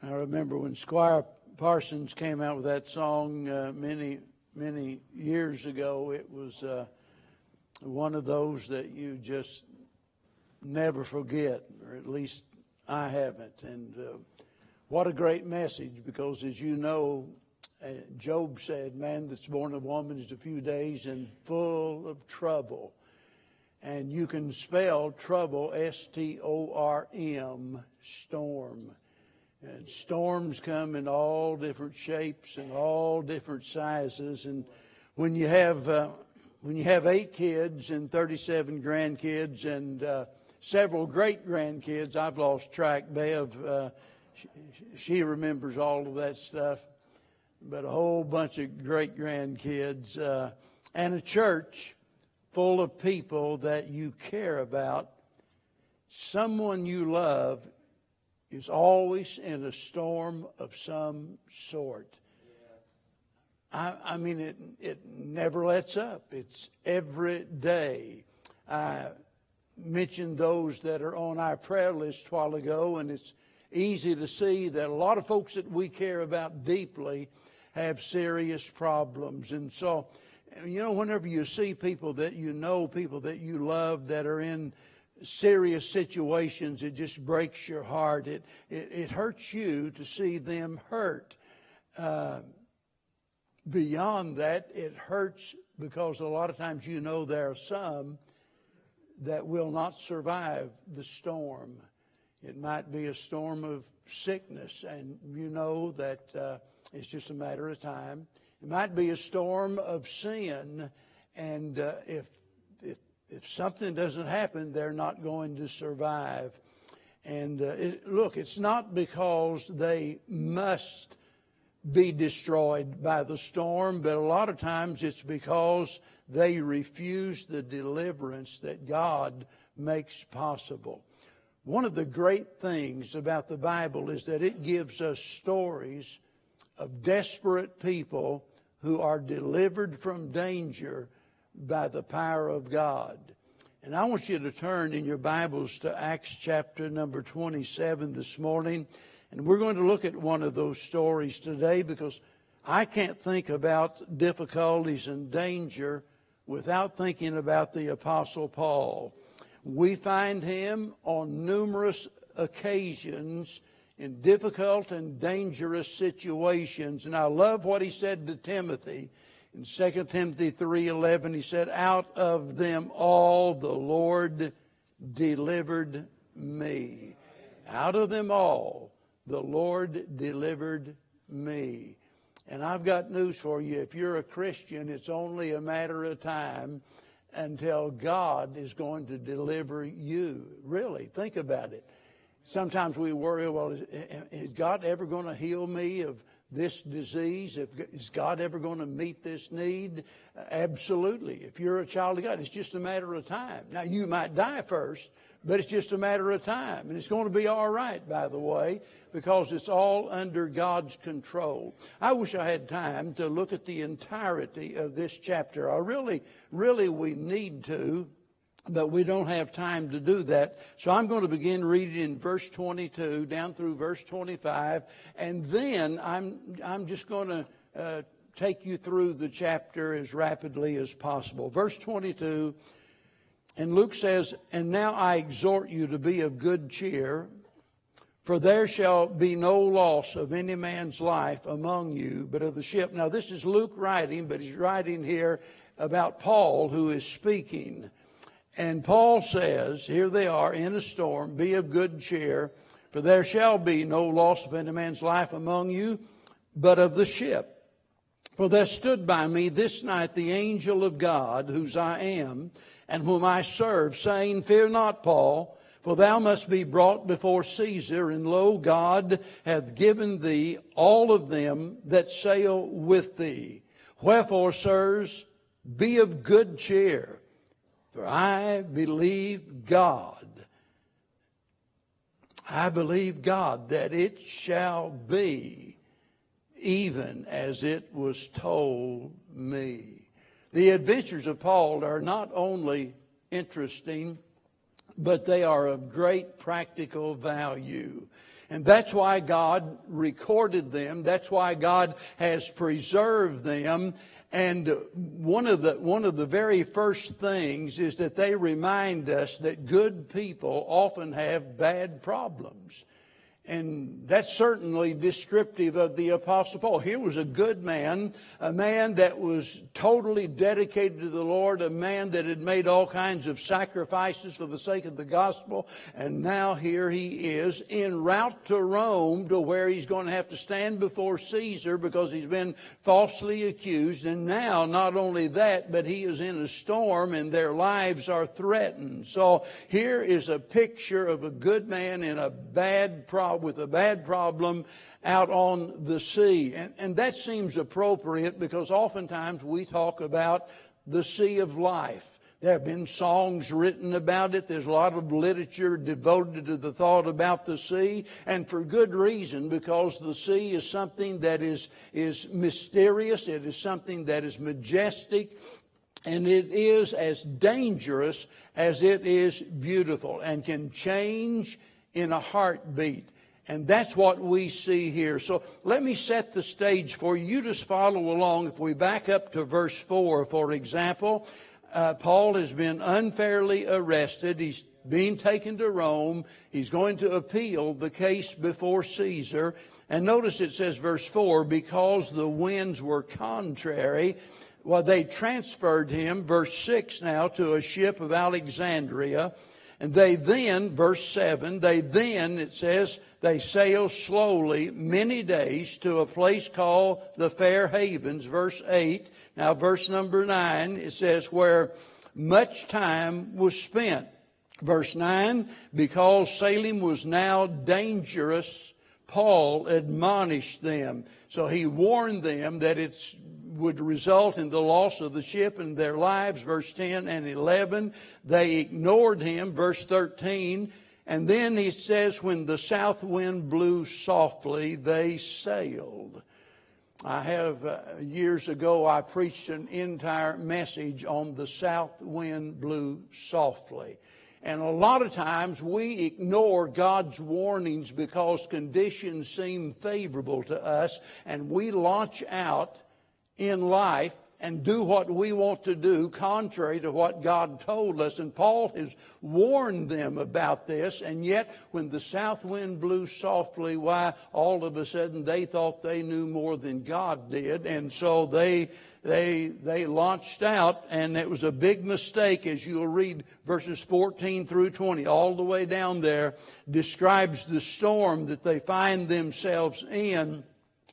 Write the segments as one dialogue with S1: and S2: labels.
S1: I remember when Squire Parsons came out with that song many years ago. It was one of those that you just never forget, or at least I haven't. And what a great message, because as you know, Job said, man that's born of woman is a few days and full of trouble. And you can spell trouble, S-T-O-R-M, storm. And storms come in all different shapes and all different sizes. And when you have 8 kids and 37 grandkids and several great grandkids, I've lost track. Bev, she remembers all of that stuff. But a whole bunch of great grandkids and a church full of people that you care about. Someone you love is always in a storm of some sort. I mean, it never lets up. It's every day. I mentioned those that are on our prayer list a while ago, and it's easy to see that a lot of folks that we care about deeply have serious problems. And so, you know, whenever you see people that you know, people that you love that are in serious situations, it just breaks your heart. It hurts you to see them hurt. Beyond that, it hurts because a lot of times you know there are some that will not survive the storm. It might be a storm of sickness, and you know that it's just a matter of time. It might be a storm of sin, and if something doesn't happen, they're not going to survive. And look, it's not because they must be destroyed by the storm, but a lot of times it's because they refuse the deliverance that God makes possible. One of the great things about the Bible is that it gives us stories of desperate people who are delivered from danger by the power of God. And I want you to turn in your Bibles to Acts chapter number 27 this morning. And we're going to look at one of those stories today, because I can't think about difficulties and danger without thinking about the Apostle Paul. We find him on numerous occasions in difficult and dangerous situations. And I love what he said to Timothy. In 2 Timothy 3:11, he said, out of them all the Lord delivered me. Out of them all the Lord delivered me. And I've got news for you. If you're a Christian, it's only a matter of time until God is going to deliver you. Really, think about it. Sometimes we worry, well, is God ever going to heal me of this disease? Is God ever going to meet this need? Absolutely. If you're a child of God, it's just a matter of time. Now, you might die first, but it's just a matter of time. And it's going to be all right, by the way, because it's all under God's control. I wish I had time to look at the entirety of this chapter. I really we need to, but we don't have time to do that. So I'm going to begin reading in verse 22 down through verse 25, and then I'm just going to take you through the chapter as rapidly as possible. Verse 22, and Luke says, and now I exhort you to be of good cheer, for there shall be no loss of any man's life among you, but of the ship. Now this is Luke writing, but he's writing here about Paul, who is speaking. And Paul says, here they are in a storm, be of good cheer, for there shall be no loss of any man's life among you, but of the ship. For there stood by me this night the angel of God, whose I am, and whom I serve, saying, fear not, Paul, for thou must be brought before Caesar, and lo, God hath given thee all of them that sail with thee. Wherefore, sirs, be of good cheer, for I believe God. I believe God that it shall be even as it was told me. The adventures of Paul are not only interesting, but they are of great practical value. And that's why God recorded them. That's why God has preserved them. And one of the very first things is that they remind us that good people often have bad problems. And that's certainly descriptive of the Apostle Paul. Here was a good man, a man that was totally dedicated to the Lord, a man that had made all kinds of sacrifices for the sake of the gospel. And now here he is en route to Rome, to where he's going to have to stand before Caesar because he's been falsely accused. And now, not only that, but he is in a storm and their lives are threatened. So here is a picture of a good man in a bad problem, with a bad problem out on the sea. And that seems appropriate because oftentimes we talk about the sea of life. There have been songs written about it. There's a lot of literature devoted to the thought about the sea, and for good reason, because the sea is something that is mysterious. It is something that is majestic. And it is as dangerous as it is beautiful and can change in a heartbeat. And that's what we see here. So let me set the stage for you. You just follow along. If we back up to verse 4, for example, Paul has been unfairly arrested. He's being taken to Rome. He's going to appeal the case before Caesar. And notice it says, verse 4, because the winds were contrary, well, they transferred him, verse 6 now, to a ship of Alexandria. And they then, verse 7, it says, they sailed slowly many days to a place called the Fair Havens, verse 8. Now, verse number 9, it says, where much time was spent. Verse 9, because sailing was now dangerous, Paul admonished them. So he warned them that it would result in the loss of the ship and their lives. Verse 10 and 11, they ignored him. Verse 13, and then he says, when the south wind blew softly, they sailed. I have, years ago, I preached an entire message on the south wind blew softly. And a lot of times we ignore God's warnings because conditions seem favorable to us, and we launch out in life and do what we want to do contrary to what God told us. And Paul has warned them about this, and yet when the south wind blew softly, why, all of a sudden they thought they knew more than God did, and so they launched out, and it was a big mistake. As you'll read verses 14 through 20, all the way down there, describes the storm that they find themselves in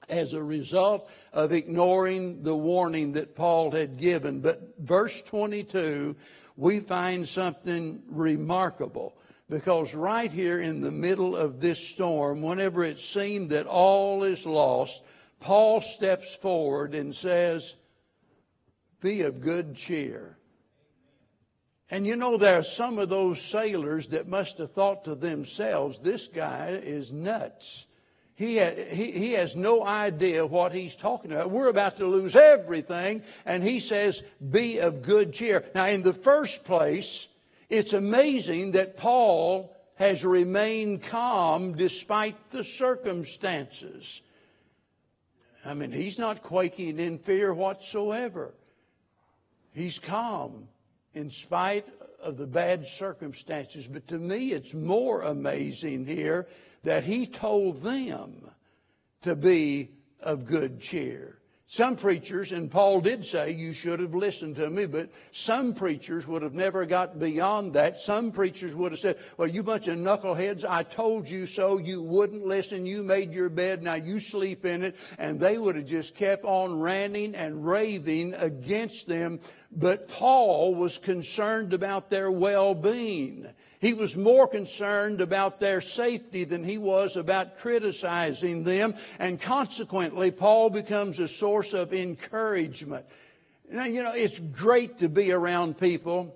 S1: as a result of ignoring the warning that Paul had given. But verse 22, we find something remarkable, because right here in the middle of this storm, whenever it seemed that all is lost, Paul steps forward and says, be of good cheer. And you know, there are some of those sailors that must have thought to themselves, this guy is nuts. He has no idea what he's talking about. We're about to lose everything, and he says, be of good cheer. Now, in the first place, it's amazing that Paul has remained calm despite the circumstances. I mean, he's not quaking in fear whatsoever. He's calm in spite of the bad circumstances. But to me, it's more amazing here that he told them to be of good cheer. Some preachers, and Paul did say, you should have listened to me, but some preachers would have never got beyond that. Some preachers would have said, well, you bunch of knuckleheads, I told you so, you wouldn't listen, you made your bed, now you sleep in it. And they would have just kept on ranting and raving against them. But Paul was concerned about their well-being. He was more concerned about their safety than he was about criticizing them. And consequently, Paul becomes a source of encouragement. Now, you know, it's great to be around people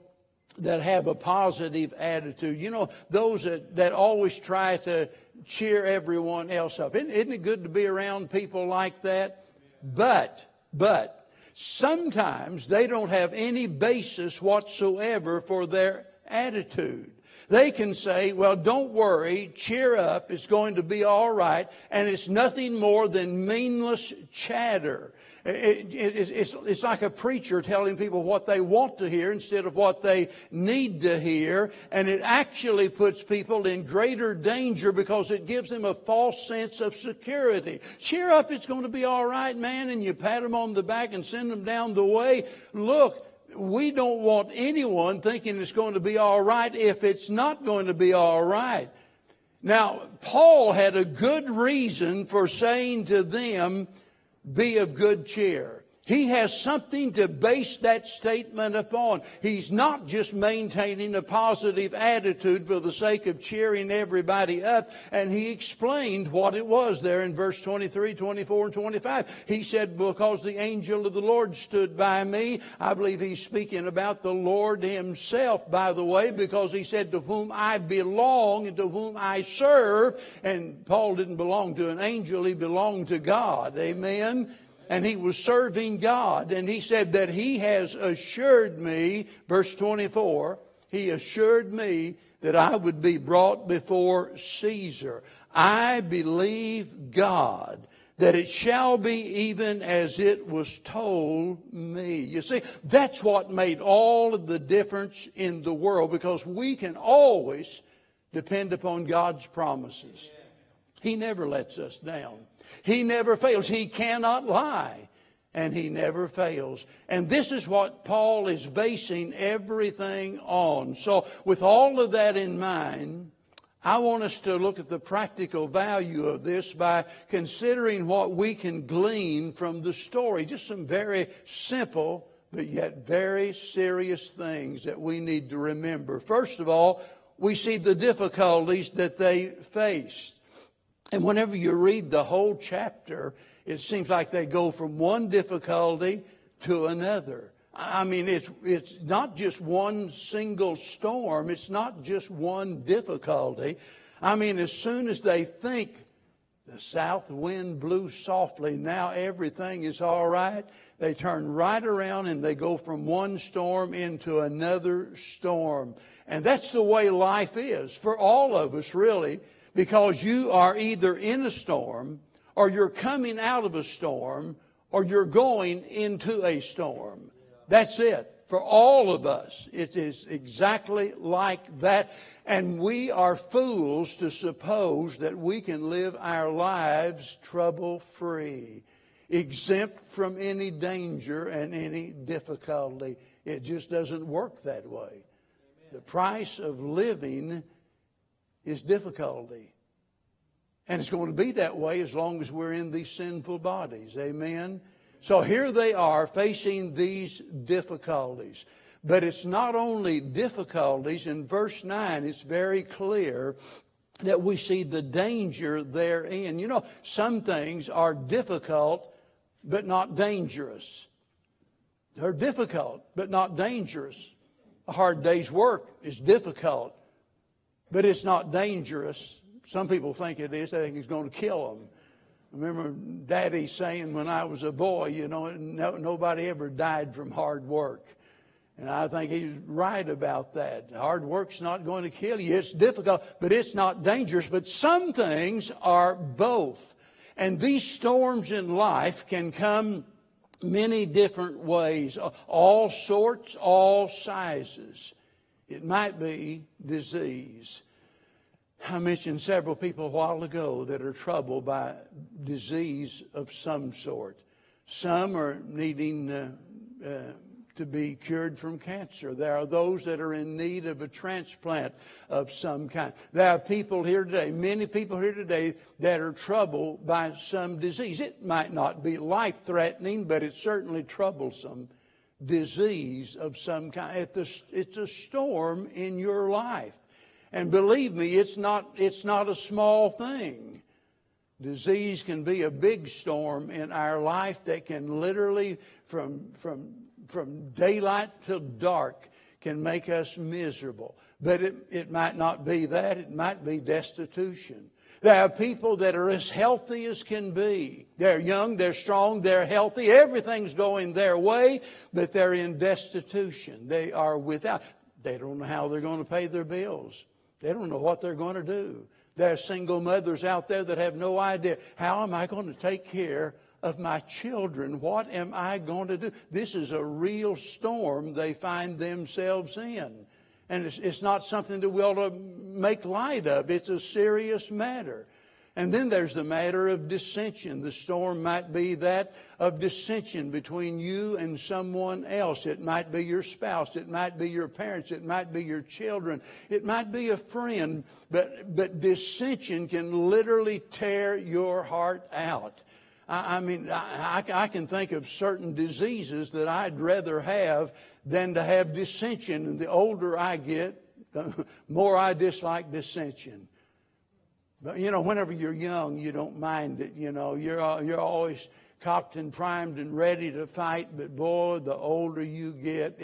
S1: that have a positive attitude. You know, those that always try to cheer everyone else up. Isn't it good to be around people like that? But sometimes they don't have any basis whatsoever for their attitude. They can say, well, don't worry, cheer up, it's going to be all right, and it's nothing more than meaningless chatter. It's like a preacher telling people what they want to hear instead of what they need to hear, and it actually puts people in greater danger because it gives them a false sense of security. Cheer up, it's going to be all right, man, and you pat them on the back and send them down the way. Look, we don't want anyone thinking it's going to be all right if it's not going to be all right. Now, Paul had a good reason for saying to them, be of good cheer. He has something to base that statement upon. He's not just maintaining a positive attitude for the sake of cheering everybody up. And he explained what it was there in verse 23, 24, and 25. He said, because the angel of the Lord stood by me. I believe he's speaking about the Lord himself, by the way, because he said, to whom I belong and to whom I serve. And Paul didn't belong to an angel. He belonged to God. Amen. And he was serving God. And he said that he has assured me, verse 24, he assured me that I would be brought before Caesar. I believe God that it shall be even as it was told me. You see, that's what made all of the difference in the world, because we can always depend upon God's promises. He never lets us down. He never fails. He cannot lie. And he never fails. And this is what Paul is basing everything on. So with all of that in mind, I want us to look at the practical value of this by considering what we can glean from the story. Just some very simple but yet very serious things that we need to remember. First of all, we see the difficulties that they faced. And whenever you read the whole chapter, it seems like they go from one difficulty to another. I mean, it's not just one single storm. It's not just one difficulty. I mean, as soon as they think the south wind blew softly, now everything is all right, they turn right around and they go from one storm into another storm. And that's the way life is for all of us, really. Because you are either in a storm, or you're coming out of a storm, or you're going into a storm. That's it. For all of us, it is exactly like that. And we are fools to suppose that we can live our lives trouble-free, exempt from any danger and any difficulty. It just doesn't work that way. The price of living is difficulty. And it's going to be that way as long as we're in these sinful bodies. Amen? So here they are facing these difficulties. But it's not only difficulties. In verse 9, it's very clear that we see the danger therein. You know, some things are difficult but not dangerous. They're difficult but not dangerous. A hard day's work is difficult, but it's not dangerous. Some people think it is. They think it's going to kill them. I remember Daddy saying when I was a boy, you know, nobody ever died from hard work. And I think he's right about that. Hard work's not going to kill you. It's difficult, but it's not dangerous. But some things are both. And these storms in life can come many different ways, all sorts, all sizes. It might be disease. I mentioned several people a while ago that are troubled by disease of some sort. Some are needing to be cured from cancer. There are those that are in need of a transplant of some kind. There are people here today, many people here today, that are troubled by some disease. It might not be life-threatening, but it's certainly troublesome. Disease of some kind. It's a storm in your life. And believe me, it's not a small thing. Disease can be a big storm in our life that can literally, from daylight till dark, can make us miserable. But it might not be that. It might be destitution. There are people that are as healthy as can be. They're young, they're strong, they're healthy. Everything's going their way, but they're in destitution. They are without. They don't know how they're going to pay their bills. They don't know what they're going to do. There are single mothers out there that have no idea. How am I going to take care of my children? What am I going to do? This is a real storm they find themselves in. And it's not something that we ought to make light of. It's a serious matter. And then there's the matter of dissension. The storm might be that of dissension between you and someone else. It might be your spouse. It might be your parents. It might be your children. It might be a friend. But dissension can literally tear your heart out. I can think of certain diseases that I'd rather have than to have dissension. And the older I get, the more I dislike dissension. But, whenever you're young, you don't mind it. You're always cocked and primed and ready to fight. But, boy, the older you get,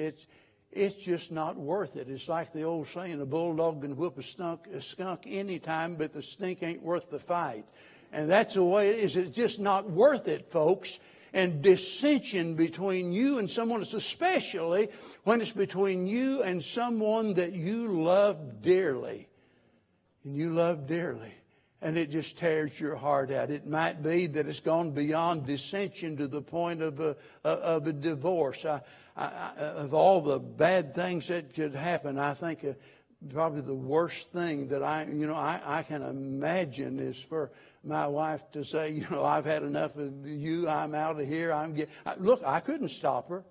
S1: it's just not worth it. It's like the old saying, a bulldog can whip a skunk anytime, but the stink ain't worth the fight. And that's the way it is. It's just not worth it, folks. And dissension between you and someone, especially when it's between you and someone that you love dearly. And you love dearly. And it just tears your heart out. It might be that it's gone beyond dissension to the point of a divorce. Of all the bad things that could happen, I think probably the worst thing that I can imagine is for my wife to say, I've had enough of you. I'm out of here. Look, I couldn't stop her.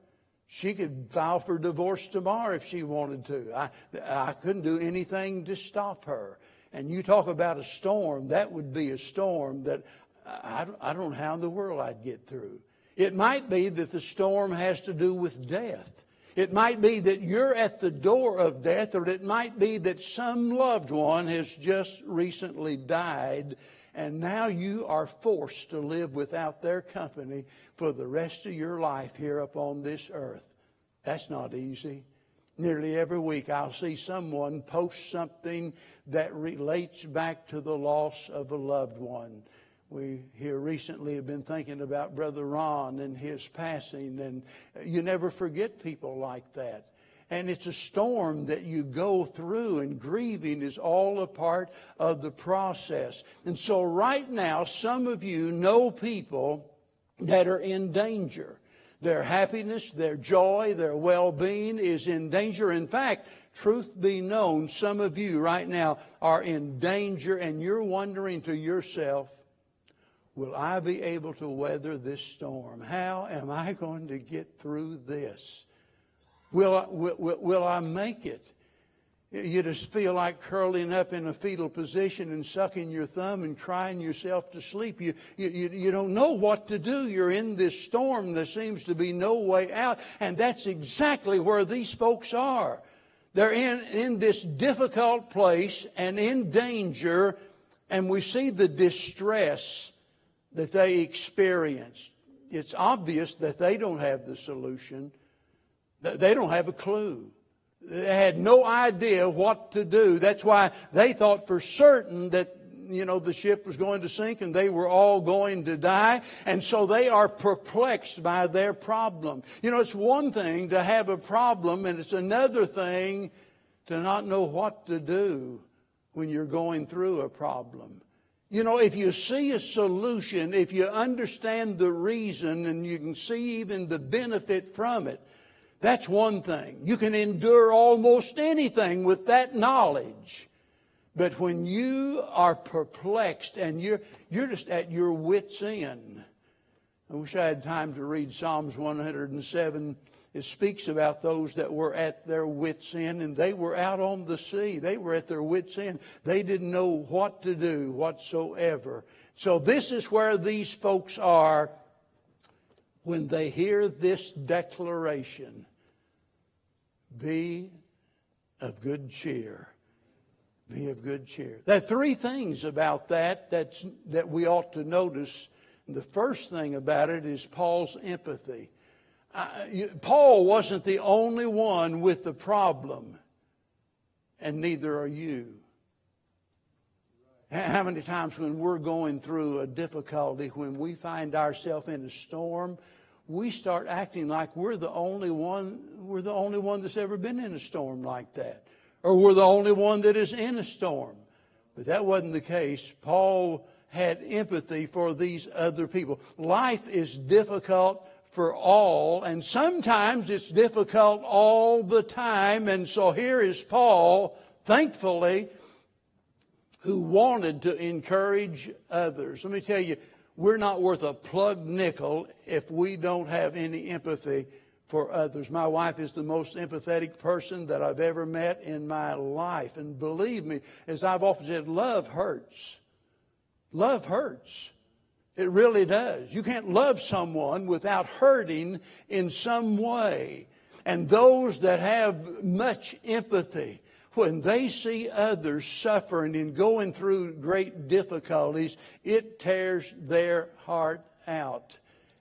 S1: She could file for divorce tomorrow if she wanted to. I couldn't do anything to stop her. And you talk about a storm, that would be a storm that I don't know how in the world I'd get through. It might be that the storm has to do with death. It might be that you're at the door of death, or it might be that some loved one has just recently died, and now you are forced to live without their company for the rest of your life here upon this earth. That's not easy. Nearly every week I'll see someone post something that relates back to the loss of a loved one. We here recently have been thinking about Brother Ron and his passing, and you never forget people like that. And it's a storm that you go through, and grieving is all a part of the process. And so right now, some of you know people that are in danger. Their happiness, their joy, their well-being is in danger. In fact, truth be known, some of you right now are in danger, and you're wondering to yourself, will I be able to weather this storm? How am I going to get through this? Will I make it? You just feel like curling up in a fetal position and sucking your thumb and crying yourself to sleep. You don't know what to do. You're in this storm. There seems to be no way out. And that's exactly where these folks are. They're in this difficult place and in danger. And we see the distress that they experience. It's obvious that they don't have the solution. They don't have a clue. They had no idea what to do. That's why they thought for certain that, the ship was going to sink and they were all going to die. And so they are perplexed by their problem. It's one thing to have a problem, and it's another thing to not know what to do when you're going through a problem. If you see a solution, if you understand the reason and you can see even the benefit from it, that's one thing. You can endure almost anything with that knowledge. But when you are perplexed and you're just at your wit's end. I wish I had time to read Psalms 107. It speaks about those that were at their wit's end, and they were out on the sea. They were at their wit's end. They didn't know what to do whatsoever. So this is where these folks are when they hear this declaration. Be of good cheer. Be of good cheer. There are three things about that we ought to notice. The first thing about it is Paul's empathy. Paul wasn't the only one with the problem, and neither are you. How many times when we're going through a difficulty, when we find ourselves in a storm, we start acting like we're the only one that's ever been in a storm like that. or we're the only one that is in a storm. But that wasn't the case. Paul had empathy for these other people. Life is difficult for all, and sometimes it's difficult all the time. And so here is Paul, thankfully, who wanted to encourage others. Let me tell you, we're not worth a plug nickel if we don't have any empathy for others. My wife is the most empathetic person that I've ever met in my life. And believe me, as I've often said, love hurts. Love hurts. It really does. You can't love someone without hurting in some way. And those that have much empathy, when they see others suffering and going through great difficulties, it tears their heart out.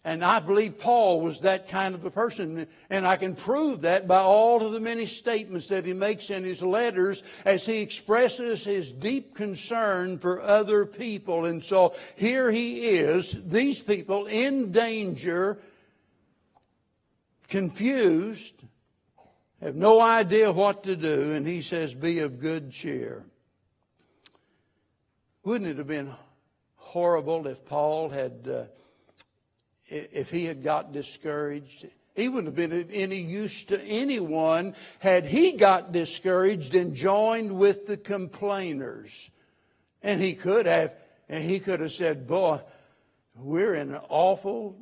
S1: And I believe Paul was that kind of a person. And I can prove that by all of the many statements that he makes in his letters as he expresses his deep concern for other people. And so here he is, these people in danger, confused, have no idea what to do. And he says, be of good cheer. Wouldn't it have been horrible if Paul had... if he had got discouraged? He wouldn't have been of any use to anyone had he got discouraged and joined with the complainers. And he could have said, boy, we're in an awful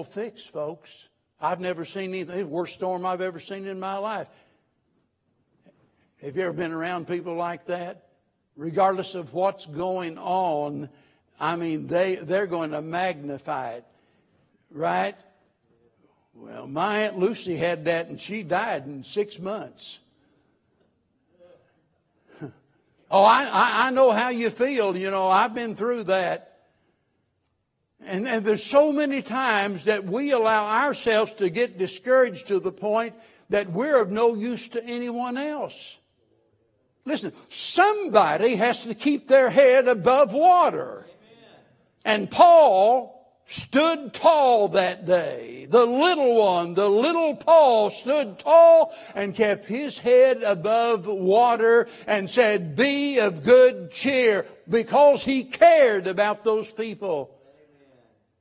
S1: fix, folks. I've never seen anything, the worst storm I've ever seen in my life. Have you ever been around people like that? Regardless of what's going on, I mean, they're going to magnify it, right? Well, my Aunt Lucy had that, and she died in 6 months. Oh, I know how you feel. You know, I've been through that. And there's so many times that we allow ourselves to get discouraged to the point that we're of no use to anyone else. Listen, somebody has to keep their head above water. And Paul stood tall that day. The little one, the little Paul, stood tall and kept his head above water and said, be of good cheer, because he cared about those people.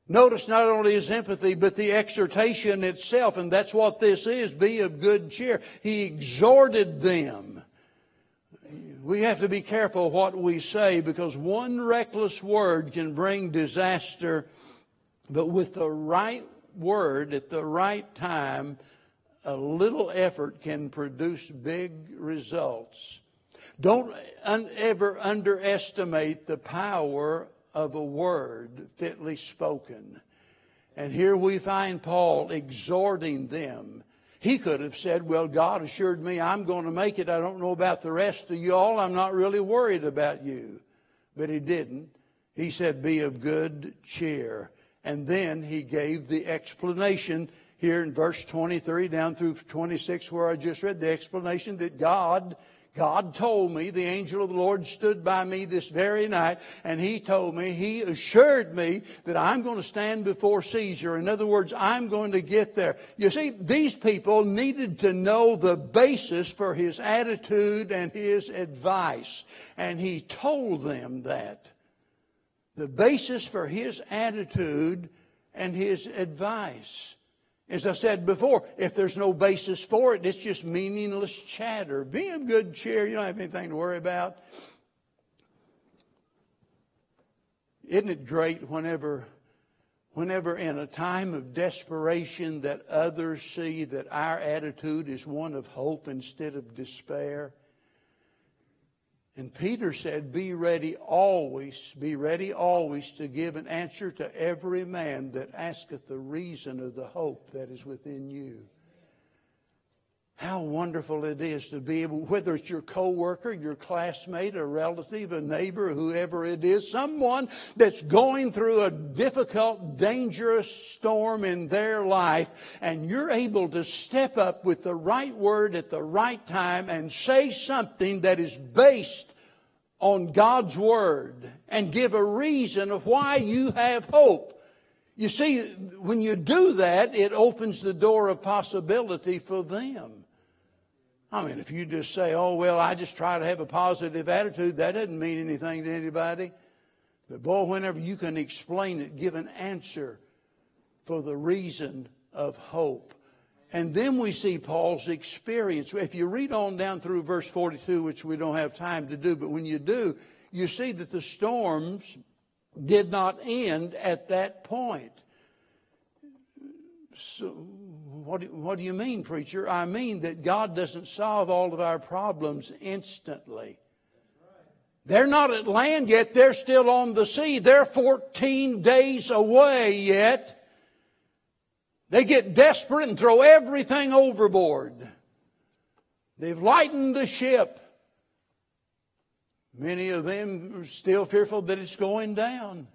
S1: Notice not only his empathy, but the exhortation itself. And that's what this is, be of good cheer. He exhorted them. We have to be careful what we say, because one reckless word can bring disaster. But with the right word at the right time, a little effort can produce big results. Don't ever underestimate the power of a word fitly spoken. And here we find Paul exhorting them. He could have said, well, God assured me I'm going to make it. I don't know about the rest of you all. I'm not really worried about you. But he didn't. He said, be of good cheer. And then he gave the explanation here in verse 23 down through 26 where I just read the explanation that God told me, the angel of the Lord stood by me this very night, and he told me, he assured me that I'm going to stand before Caesar. In other words, I'm going to get there. You see, these people needed to know the basis for his attitude and his advice. And he told them that. The basis for his attitude and his advice. As I said before, if there's no basis for it, it's just meaningless chatter. Be of good cheer. You don't have anything to worry about. Isn't it great whenever in a time of desperation that others see that our attitude is one of hope instead of despair? And Peter said, be ready always to give an answer to every man that asketh the reason of the hope that is within you. How wonderful it is to be able, whether it's your coworker, your classmate, a relative, a neighbor, whoever it is, someone that's going through a difficult, dangerous storm in their life, and you're able to step up with the right word at the right time and say something that is based on God's Word and give a reason of why you have hope. You see, when you do that, it opens the door of possibility for them. I mean, if you just say, oh, well, I just try to have a positive attitude, that doesn't mean anything to anybody. But boy, whenever you can explain it, give an answer for the reason of hope. And then we see Paul's experience. If you read on down through verse 42, which we don't have time to do, but when you do, you see that the storms did not end at that point. So what do you mean, preacher? I mean that God doesn't solve all of our problems instantly. They're not at land yet. They're still on the sea. They're 14 days away yet. They get desperate and throw everything overboard. They've lightened the ship. Many of them are still fearful that it's going down.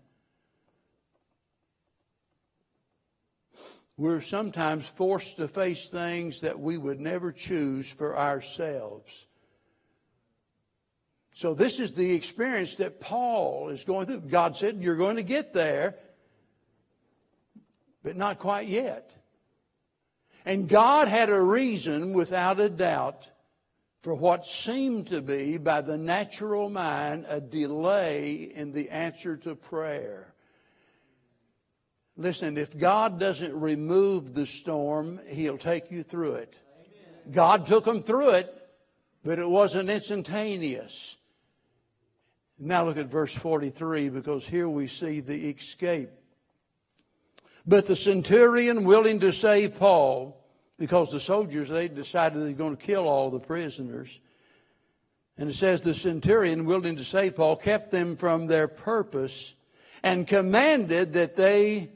S1: We're sometimes forced to face things that we would never choose for ourselves. So this is the experience that Paul is going through. God said, you're going to get there, but not quite yet. And God had a reason, without a doubt, for what seemed to be, by the natural mind, a delay in the answer to prayer. Listen, if God doesn't remove the storm, He'll take you through it. Amen. God took them through it, but it wasn't instantaneous. Now look at verse 43, because here we see the escape. But the centurion, willing to save Paul, because the soldiers, they decided they're going to kill all the prisoners. And it says the centurion, willing to save Paul, kept them from their purpose and commanded that they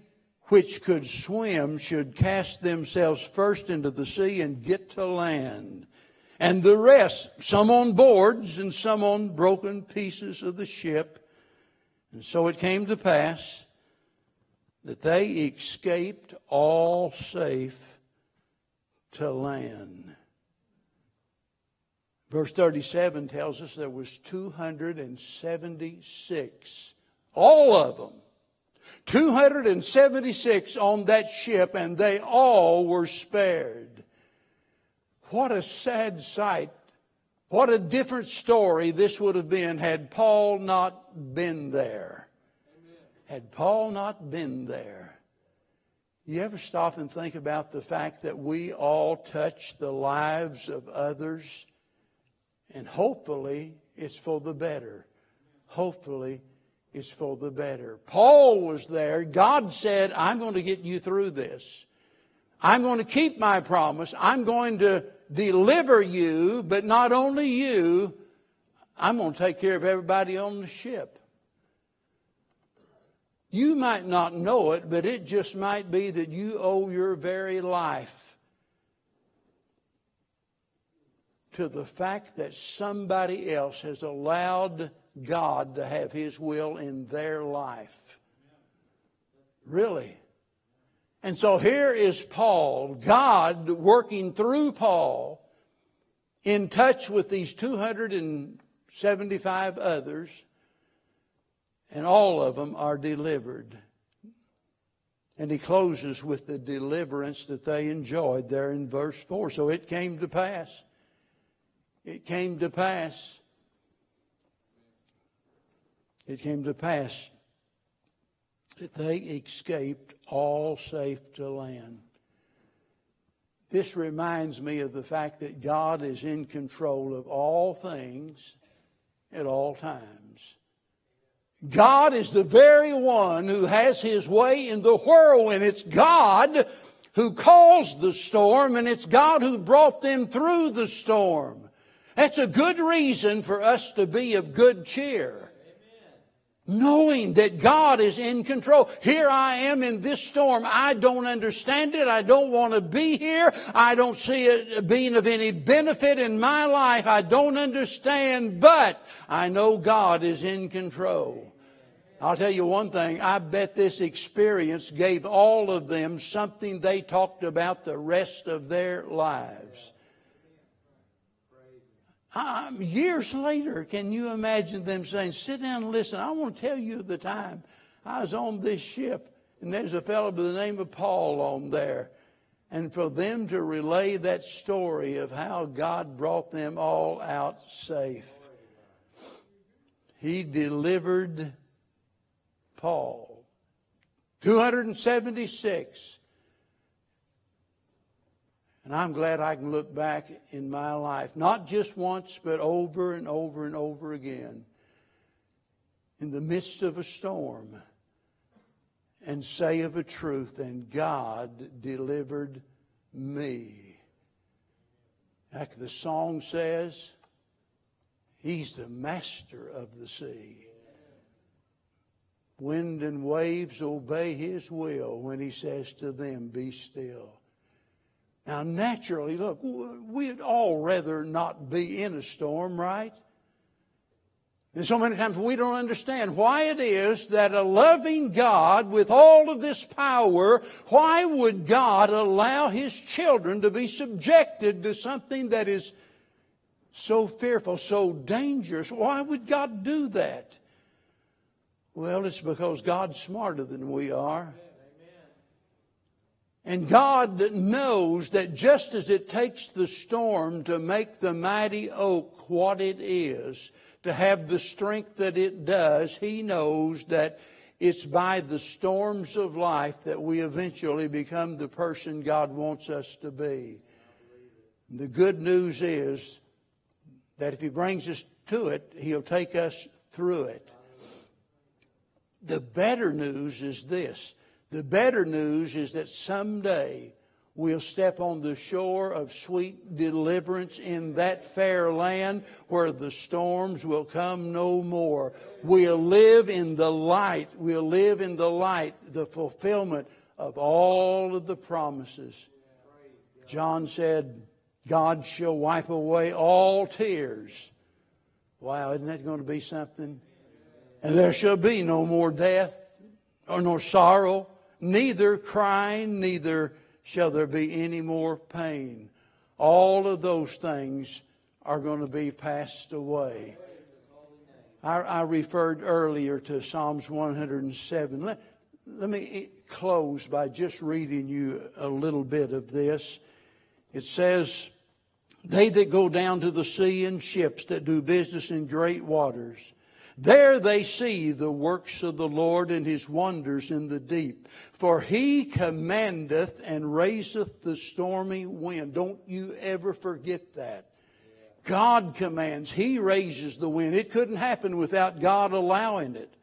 S1: which could swim should cast themselves first into the sea and get to land. And the rest, some on boards and some on broken pieces of the ship. And so it came to pass that they escaped all safe to land. Verse 37 tells us there was 276, all of them, 276 on that ship, and they all were spared. What a sad sight. What a different story this would have been had Paul not been there. Had Paul not been there. You ever stop and think about the fact that we all touch the lives of others? And hopefully it's for the better. Hopefully it's for the better. Paul was there. God said, I'm going to get you through this. I'm going to keep my promise. I'm going to deliver you, but not only you, I'm going to take care of everybody on the ship. You might not know it, but it just might be that you owe your very life to the fact that somebody else has allowed God to have His will in their life. Really. And so here is Paul, God working through Paul, in touch with these 275 others, and all of them are delivered. And he closes with the deliverance that they enjoyed there in verse 4. So it came to pass. It came to pass. It came to pass that they escaped all safe to land. This reminds me of the fact that God is in control of all things at all times. God is the very one who has His way in the whirlwind. It's God who caused the storm, and it's God who brought them through the storm. That's a good reason for us to be of good cheer. Knowing that God is in control. Here I am in this storm. I don't understand it. I don't want to be here. I don't see it being of any benefit in my life. I don't understand, but I know God is in control. I'll tell you one thing. I bet this experience gave all of them something they talked about the rest of their lives. Years later, can you imagine them saying, sit down and listen, I want to tell you the time I was on this ship, and there's a fellow by the name of Paul on there. and for them to relay that story of how God brought them all out safe. He delivered Paul. 276. And I'm glad I can look back in my life, not just once, but over and over and over again, in the midst of a storm, and say of a truth, and God delivered me. Like the song says, He's the master of the sea. Wind and waves obey His will when He says to them, be still. Now, naturally, look, we'd all rather not be in a storm, right? And so many times we don't understand why it is that a loving God with all of this power, why would God allow His children to be subjected to something that is so fearful, so dangerous? Why would God do that? Well, it's because God's smarter than we are. And God knows that just as it takes the storm to make the mighty oak what it is, to have the strength that it does, He knows that it's by the storms of life that we eventually become the person God wants us to be. And the good news is that if He brings us to it, He'll take us through it. The better news is this. The better news is that someday we'll step on the shore of sweet deliverance in that fair land where the storms will come no more. We'll live in the light. We'll live in the light, the fulfillment of all of the promises. John said, God shall wipe away all tears. Wow, isn't that going to be something? And there shall be no more death or nor sorrow, neither crying, neither shall there be any more pain. All of those things are going to be passed away. I referred earlier to Psalms 107. Let me close by just reading you a little bit of this. It says, they that go down to the sea in ships that do business in great waters, there they see the works of the Lord and His wonders in the deep. For He commandeth and raiseth the stormy wind. Don't you ever forget that. God commands. He raises the wind. It couldn't happen without God allowing it.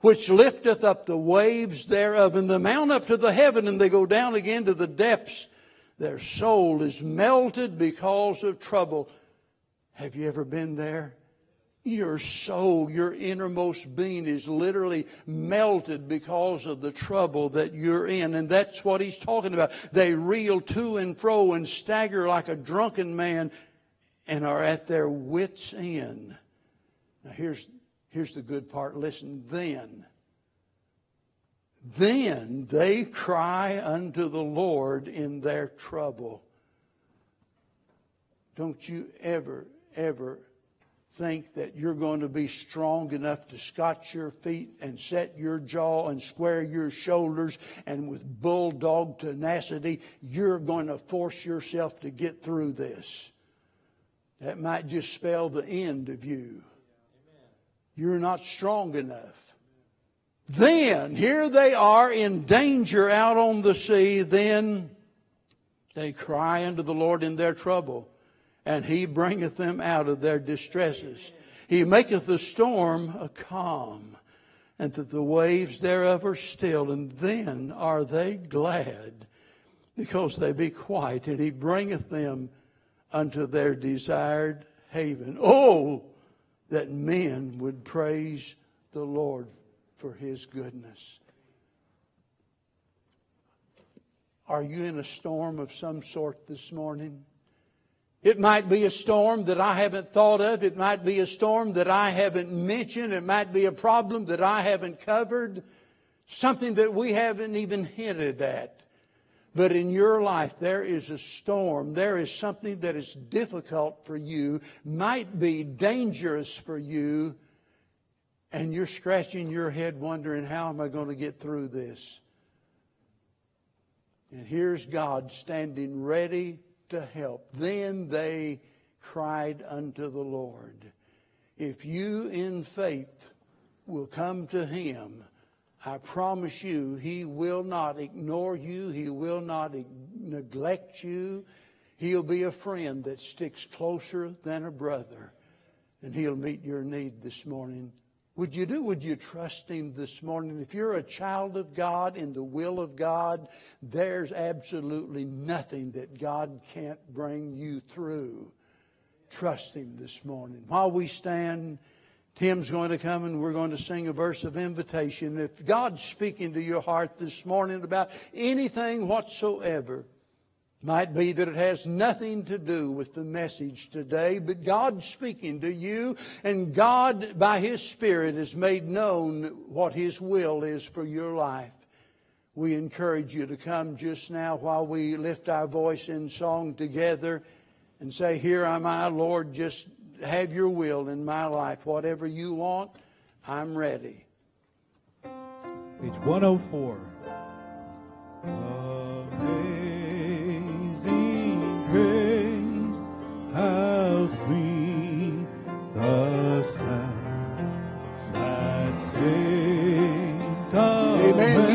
S1: Which lifteth up the waves thereof, and they mount up to the heaven, and they go down again to the depths. Their soul is melted because of trouble. Have you ever been there? Your soul, your innermost being is literally melted because of the trouble that you're in. And that's what he's talking about. They reel to and fro and stagger like a drunken man and are at their wits' end. Now here's the good part. Listen, then they cry unto the Lord in their trouble. Don't you ever think that you're going to be strong enough to scotch your feet and set your jaw and square your shoulders, and with bulldog tenacity you're going to force yourself to get through this. That might just spell the end of you. You're not strong enough. Then, here they are in danger out on the sea. Then they cry unto the Lord in their trouble, and He bringeth them out of their distresses. He maketh the storm a calm, and that the waves thereof are still. And then are they glad, because they be quiet. And He bringeth them unto their desired haven. Oh, that men would praise the Lord for His goodness. Are you in a storm of some sort this morning? It might be a storm that I haven't thought of. It might be a storm that I haven't mentioned. It might be a problem that I haven't covered. Something that we haven't even hinted at. But in your life, there is a storm. There is something that is difficult for you, might be dangerous for you, and you're scratching your head wondering, how am I going to get through this? And here's God standing ready to help. Then they cried unto the Lord. If you in faith will come to Him, I promise you, He will not ignore you. He will not neglect you. He'll be a friend that sticks closer than a brother. And He'll meet your need this morning. Would you trust Him this morning? If you're a child of God in the will of God, there's absolutely nothing that God can't bring you through. Trust Him this morning. While we stand, Tim's going to come and we're going to sing a verse of invitation. If God's speaking to your heart this morning about anything whatsoever, might be that it has nothing to do with the message today, but God's speaking to you, and God, by His Spirit, has made known what His will is for your life. We encourage you to come just now while we lift our voice in song together and say, "Here am I, Lord, just have your will in my life. Whatever you want, I'm ready."
S2: Page 104. Amazing grace, how sweet the sound that saved a
S1: Amen.